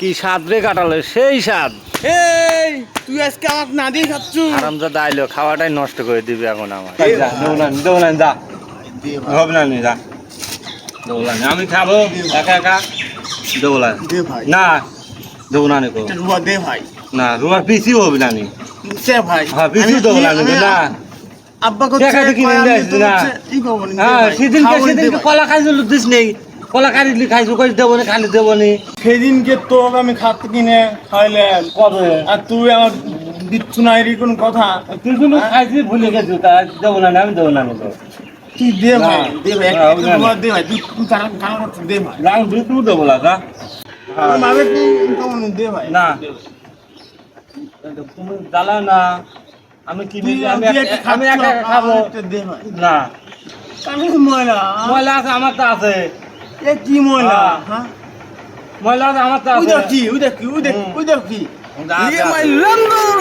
কি স্বাদ রে কাটালে সেই স্বাদ। এই তুই আজকে আমার না দিয়ে খাচ্ছু আরামজাদা আইলো, খাওয়াটাই নষ্ট করে দিবি এখন আমার। দৌড়ান যা হবে না যা দৌড়ান আমি খাবো একা একা দৌড়ান দে ভাই না দৌড়ানি কো একটা রুয়া দে ভাই না রুয়ার পিসি হবে না নি সে ভাই হ্যাঁ পিসি দৌড়ান না আব্বা কো দেখা দেখি নিন্দা আসছে না হ্যাঁ সেদিনকে কলা খাইছিল দিস নেই কলা কাটিলি খাইছো কই দেবো না খালি দেবো নি সেদিনকে তোকে আমি খাতে কিনে খাইলাম কবে আর তুই আমার দিচ্ছু না এরই কোন কথা তুই কোনো খাইছি ভুলে গেছো তা দেবো না আমি দেবো না তো তুই দে ভাই দে ভাই না, একটা রুয়া দে ভাই তুই কারণ করছিস দে ভাই রাং দুই তুই দেবো না তা মাবে তুই কেমন দে ভাই না তুমি জ্বালা না আমি কি তুই আমি একা খাবো দে ভাই না কানে ময়লা ময়লা আছে আমার তো আছে এ কি ময়লা হ্যাঁ। হ্যাঁ ময়লা আছে আমার তো ওই আছে দেখ কি ওই দেখ কি ওই দেখ কি যা, ইয়ে যা। মাই লন্ডন